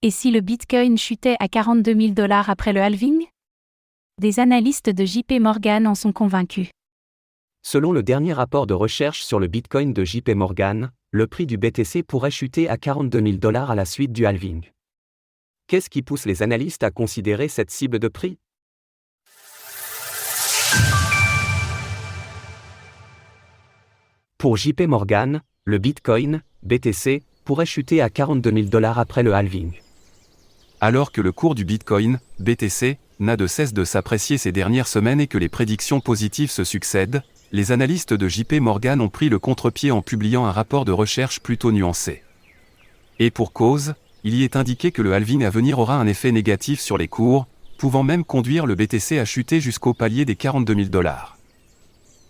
Et si le Bitcoin chutait à 42 000 $ après le halving? Des analystes de JP Morgan en sont convaincus. Selon le dernier rapport de recherche sur le Bitcoin de JP Morgan, le prix du BTC pourrait chuter à 42 000 $ à la suite du halving. Qu'est-ce qui pousse les analystes à considérer cette cible de prix? Pour JP Morgan, le Bitcoin, BTC, pourrait chuter à 42 000 $ après le halving. Alors que le cours du Bitcoin, BTC, n'a de cesse de s'apprécier ces dernières semaines et que les prédictions positives se succèdent, les analystes de JP Morgan ont pris le contre-pied en publiant un rapport de recherche plutôt nuancé. Et pour cause, il y est indiqué que le halving à venir aura un effet négatif sur les cours, pouvant même conduire le BTC à chuter jusqu'au palier des 42 000 $.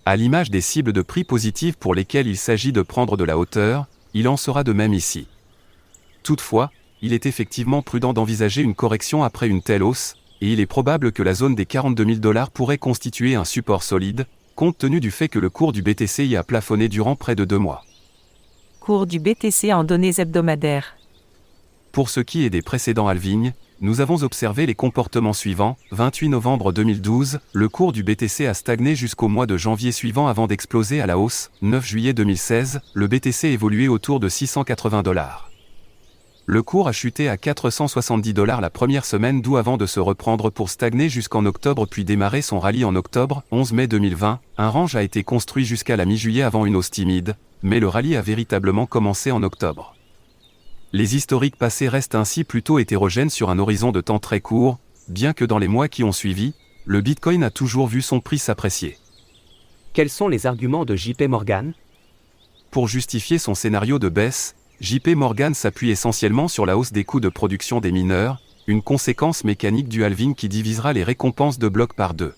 À l'image des cibles de prix positives pour lesquelles il s'agit de prendre de la hauteur, il en sera de même ici. Toutefois, il est effectivement prudent d'envisager une correction après une telle hausse, et il est probable que la zone des 42 000 $ pourrait constituer un support solide, compte tenu du fait que le cours du BTC y a plafonné durant près de 2 mois. Cours du BTC en données hebdomadaires. Pour ce qui est des précédents halvings, nous avons observé les comportements suivants. 28 novembre 2012, le cours du BTC a stagné jusqu'au mois de janvier suivant avant d'exploser à la hausse. 9 juillet 2016, le BTC évoluait autour de 680 $. Le cours a chuté à 470 $ la première semaine d'août avant de se reprendre pour stagner jusqu'en octobre puis démarrer son rallye en octobre. 11 mai 2020, un range a été construit jusqu'à la mi-juillet avant une hausse timide, mais le rallye a véritablement commencé en octobre. Les historiques passés restent ainsi plutôt hétérogènes sur un horizon de temps très court, bien que dans les mois qui ont suivi, le Bitcoin a toujours vu son prix s'apprécier. Quels sont les arguments de JP Morgan? Pour justifier son scénario de baisse, JP Morgan s'appuie essentiellement sur la hausse des coûts de production des mineurs, une conséquence mécanique du halving qui divisera les récompenses de blocs par 2.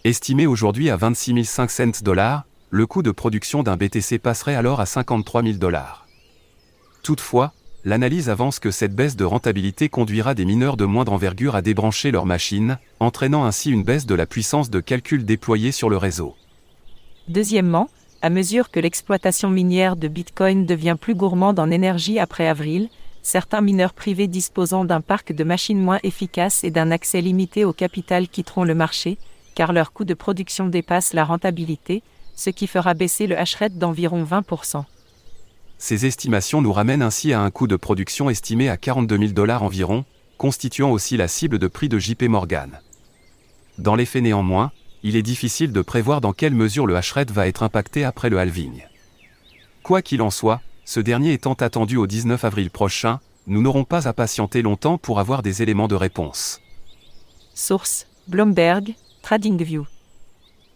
Estimé aujourd'hui à 26 500 $, le coût de production d'un BTC passerait alors à 53 000 $. Toutefois, l'analyse avance que cette baisse de rentabilité conduira des mineurs de moindre envergure à débrancher leurs machines, entraînant ainsi une baisse de la puissance de calcul déployée sur le réseau. Deuxièmement, à mesure que l'exploitation minière de Bitcoin devient plus gourmande en énergie après avril, certains mineurs privés disposant d'un parc de machines moins efficaces et d'un accès limité au capital quitteront le marché, car leur coût de production dépasse la rentabilité, ce qui fera baisser le hash rate d'environ 20%. Ces estimations nous ramènent ainsi à un coût de production estimé à 42 000 $ environ, constituant aussi la cible de prix de JP Morgan. Dans les faits néanmoins, il est difficile de prévoir dans quelle mesure le hash rate va être impacté après le halving. Quoi qu'il en soit, ce dernier étant attendu au 19 avril prochain, nous n'aurons pas à patienter longtemps pour avoir des éléments de réponse. Source: Bloomberg, TradingView.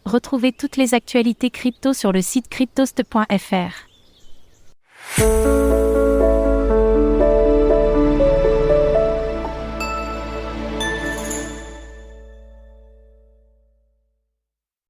Retrouvez toutes les actualités crypto sur le site cryptost.fr.